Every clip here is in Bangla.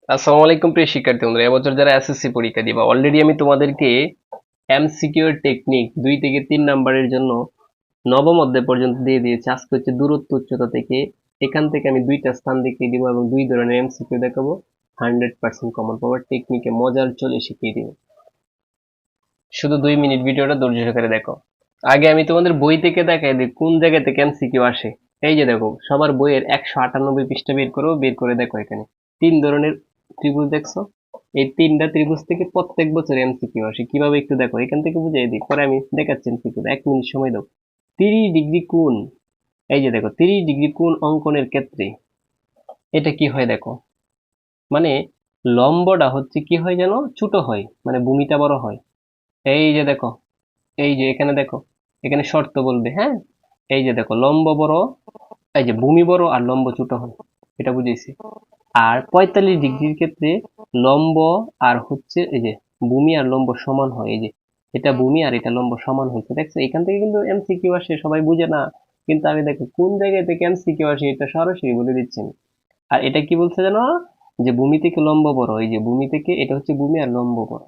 আসসালামু আলাইকুম প্রিয় শিক্ষার্থী বন্ধুরা, এবছর যারা এসএসসি পরীক্ষা দিবা অলরেডি আমি তোমাদেরকে এমসিকিউ এর টেকনিক 2 থেকে 3 নাম্বারের জন্য নবম অধ্যায় পর্যন্ত দিয়ে দিয়েছি। আজকে হচ্ছে দূরত্ব উচ্চতা থেকে। এখান থেকে আমি 2টা স্থান দেখিয়ে দিব এবং 2 ধরনের এমসিকিউ দেখাবো। 100% কমন পাওয়ার টেকনিকে মজার চলে শিখিয়ে দিব। শুধু 2 মিনিট ভিডিওটা ধৈর্য সহকারে দেখো। আগে আমি তোমাদের বই থেকে দেখাই দিই কোন জায়গা থেকে এমসিকিউ আসে। এই যে দেখো, সবার বইয়ের 198 পৃষ্ঠা বের করো, বের করে দেখো এখানে 3 ধরনের ত্রিভুজ দেখছো। এই 3টা ত্রিভুজ থেকে প্রত্যেক বছর এমসিকিউ আসে। কিভাবে একটু দেখো, এখান থেকে বুঝিয়ে দিই, পরে আমি দেখাচ্ছি এমসিকিউ। 1 মিনিট সময় দাও। 30 ডিগ্রি কোণ, এই যে দেখো 30 ডিগ্রি কোণ অঙ্কনের ক্ষেত্রে এটা কি হয় দেখো, মানে লম্বটা হচ্ছে কি হয় যেন, ছোট হয়, মানে ভূমিটা বড় হয়। এই যে দেখো, এই যে এখানে দেখো, এখানে শর্ত বলবে, হ্যাঁ। এই যে দেখো লম্ব বড়, এই যে ভূমি বড় আর লম্ব ছোট হয়, এটা বুঝেছি। আর 45 ডিগ্রির ক্ষেত্রে লম্ব আর হচ্ছে এই যে ভূমি আর লম্ব সমান হয়। এই যে এটা ভূমি আর এটা লম্ব সমান হয়েছে, দেখছো। এখান থেকে কিন্তু এমসিকিউ আসে, সবাই বুঝে না। কিন্তু আমি দেখো কোন জায়গায় থেকে এমসিকিউ আসে এটা সরাসরি বলে দিচ্ছেন। আর এটা কি বলছে জানো, যে ভূমি থেকে লম্ব বড়, এই যে ভূমি থেকে এটা হচ্ছে ভূমি আর লম্ব বড়।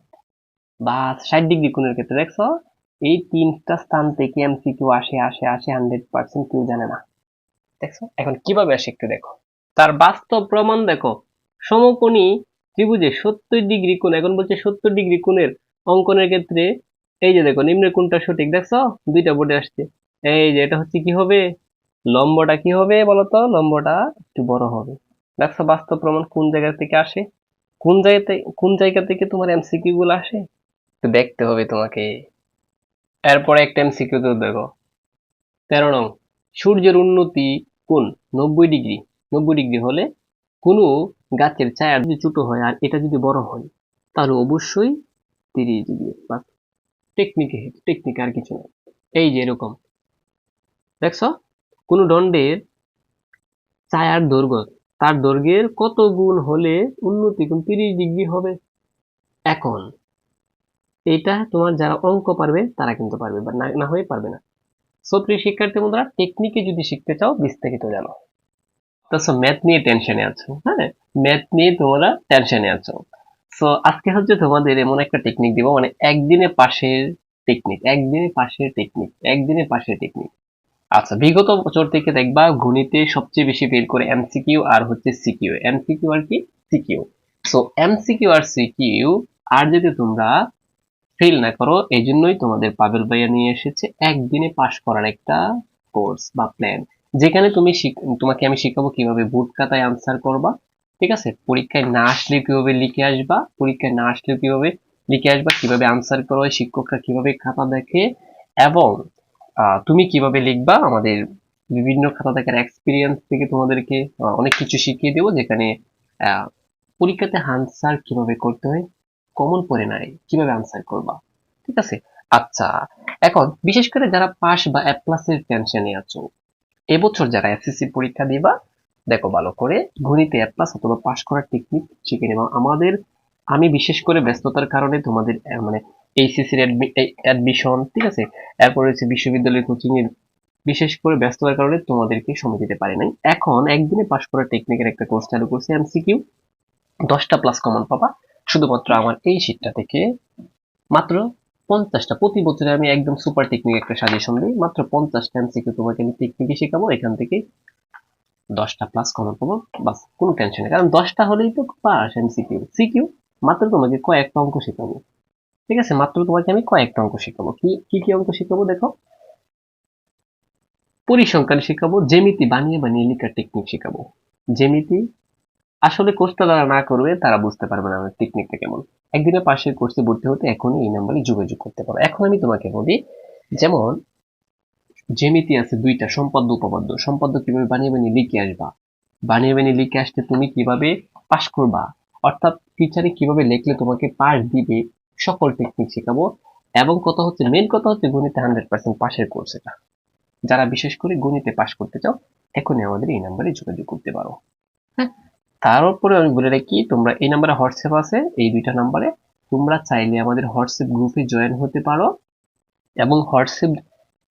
বা 60 ডিগ্রি কোণের ক্ষেত্রে দেখছো, এই 3টা স্থান থেকে এমসিকিউ আসে আসে আসে, 100% কেউ জানে না। দেখছো এখন কিভাবে আসে একটু দেখো। তার বাস্তব প্রমাণ দেখো। সমকোণী ত্রিভুজে 70 ডিগ্রি কোণ, এখন বলছে 70 ডিগ্রি কোণের অঙ্কনের ক্ষেত্রে এই যে দেখো নিম্নের কোণটা সঠিক, দেখছো। 2টা বোর্ডে আসছে। এই যে এটা হচ্ছে কি হবে, লম্বটা কি হবে বলতো, লম্বটা একটু বড় হবে। দেখছো বাস্তব প্রমাণ কোন জায়গা থেকে আসে, কোন জায়গা থেকে তোমার এমসিকিউ গুলো আসে, একটু দেখতে হবে তোমাকে। এরপরে একটা এমসিকিউ তো দেখো, 13 নং। সূর্যের উন্নতি কোণ 90 ডিগ্রি। 90 ডিগ্রি হলে কোনো গাছের ছায়া যদি ছোট হয় আর এটা যদি বড় হয়, তাহলে অবশ্যই 30 ডিগ্রি। বাস, টেকনিকে টেকনিক, আর কিছু না। এই যে এরকম দেখছো, কোন দণ্ডের ছায়ার দৈর্ঘ্য তার দৈর্ঘ্যের কত গুণ হলে উন্নতি কোণ 30 ডিগ্রি হবে। এখন এটা তোমার যারা অঙ্ক পারবে তারা কিন্তু পারবে, বা না না হয়ে পারবে না। সো প্রিয় শিক্ষার্থী বন্ধুরা, টেকনিকে যদি শিখতে চাও বিস্তারিত জানো। তো ম্যাথ নিয়ে টেনশনে আছো, হ্যাঁ, ম্যাথ নিয়ে তোমরা টেনশনে আছো। সো আজকে হচ্ছে তোমাদের এমন একটা টেকনিক দিব, মানে একদিনে পাশের টেকনিক, একদিনে পাশের টেকনিক, একদিনে পাশের টেকনিক। আচ্ছা, বিগত বছর থেকে দেখবা গণিতে সবচেয়ে বেশি বের করে এমসিকিউ আর হচ্ছে সিকিউ। এমসিকিউ আর কি, সিকিউ। সো এমসিকিউ আর সিকিউ আর যদি তোমরা ফেল না করো, এই জন্যই তোমাদের পাবেল ভাইয়া নিয়ে এসেছে একদিনে পাশ করার একটা কোর্স বা প্ল্যান, যেখানে তোমাকে আমি শিখাবো কিভাবে বোর্ড খাতায় আনসার করবা। ঠিক আছে, পরীক্ষায় না আসলে কিভাবে লিখে আসবা, পরীক্ষায় না আসলে কিভাবে লিখে আসবা, কিভাবে আনসার করো, শিক্ষকরা কিভাবে খাতা দেখে, এবং তুমি কিভাবে লিখবা। আমাদের বিভিন্ন খাতা দেখার এক্সপিরিয়েন্স থেকে তোমাদেরকে অনেক কিছু শিখিয়ে দেবো, যেখানে আহ, পরীক্ষাতে আনসার কিভাবে করতে হয়, কমন পড়ে নাই কিভাবে আনসার করবা। ঠিক আছে। আচ্ছা, এখন বিশেষ করে যারা পাস বা এ প্লাসের টেনশনে আছো, এবছর যারা এসএসসি পরীক্ষা দিবা, দেখো ভালো করে গণিতে এ প্লাস অথবা পাস করার টেকনিক শিখে নেবা। আমি বিশেষ করে ব্যস্ততার কারণে তোমাদের মানে এইচএসসির অ্যাডমিশন, ঠিক আছে, এরপর হচ্ছে বিশ্ববিদ্যালয়ের কোচিং এর বিশেষ করে ব্যস্ততার কারণে তোমাদেরকে সময় দিতে পারি নাই। এখন একদিনে পাস করার টেকনিকের একটা কোর্স চালু করছি, এমসিকিউ 10টা প্লাস কমন পাবা শুধুমাত্র আমার এই শীটটা থেকে। মাত্র 50টা, প্রতি বছরে আমি একদম সুপার টেকনিক একটা সাজেশন দিই। মাত্র 50টা এমসিকিউ তোমাকে আমি টেকনিকে শেখাবো, এখান থেকে 10টা প্লাস কমন পাবো। বাস, কোনো টেনশন নেই, কারণ 10টা হলেই তো পাস। এমসিকিউ সিকিউ মাত্র তোমাকে কয়েকটা অঙ্ক শেখাবো। ঠিক আছে, মাত্র তোমাকে আমি কয়েকটা অঙ্ক শেখাবো। কি কি কি অঙ্ক শেখাবো দেখো, পরিসংখ্যান শেখাবো, জ্যামিতি বানিয়ে বানিয়ে লেখার টেকনিক শেখাবো। জ্যামিতি আসলে কোর্সটা যারা না করবে তারা বুঝতে পারবে না আমার টেকনিকটা কেমন। একদিনে পাশের কোর্সে ভর্তি হতে এখনই এই নাম্বারে যোগাযোগ করতে পারো। এখন আমি তোমাকে বলি, যেমন জ্যামিতি আছে 2টা, সম্পাদ্য উপপাদ্য। সম্পাদ্য কিভাবে বানিয়ে বানিয়ে লিখে আসবা, বানিয়ে বানিয়ে লিখে আসতে তুমি কিভাবে পাশ করবা, অর্থাৎ টিচারে কিভাবে লিখলে তোমাকে পাস দিবে, সকল টেকনিক শেখাবো। এবং কথা হচ্ছে, মেন কথা হচ্ছে গণিতে 100% পাশের কোর্স এটা। যারা বিশেষ করে গণিতে পাশ করতে চাও, এখনই আমাদের এই নাম্বারে যোগাযোগ করতে পারো। হ্যাঁ, তার উপরে আমি বলে রাখি, তোমরা এই নাম্বারে হোয়াটসঅ্যাপ আছে, এই 2টা নাম্বারে তোমরা চাইলে আমাদের হোয়াটসঅ্যাপ গ্রুপে জয়েন হতে পারো। এবং হোয়াটসঅ্যাপ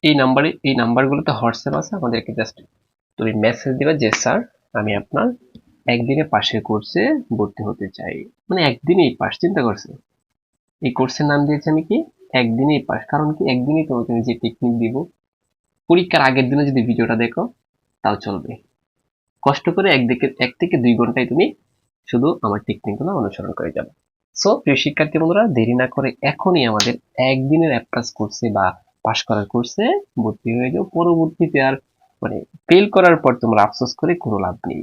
এই নাম্বারগুলোতে হোয়াটসঅ্যাপ আছে, আমাদেরকে জাস্ট তুমি মেসেজ দিবা যে স্যার আমি আপনার একদিনে পাশের কোর্সে ভর্তি হতে চাই, মানে একদিনেই পাস, চিন্তা করছে। এই কোর্সের নাম দিয়েছি আমি কি, একদিনেই পাস। কারণ কি, একদিনেই তোমাকে আমি যে টেকনিক দিব, পরীক্ষার আগের দিনে যদি ভিডিওটা দেখো তাও চলবে। কষ্ট করে 1 থেকে 2 ঘন্টায় তুমি শুধু আমার টেকনিকগুলো অনুসরণ করে যাবে। সো প্রিয় শিক্ষার্থী বন্ধুরা, দেরি না করে এখনই আমাদের একদিনের অ্যাপ্লাস কোর্সে বা পাশ করার কোর্সে ভর্তি হয়ে যাও। পরবর্তীতে আর মানে ফেল করার পর তোমরা আফসোস করে কোনো লাভ নেই।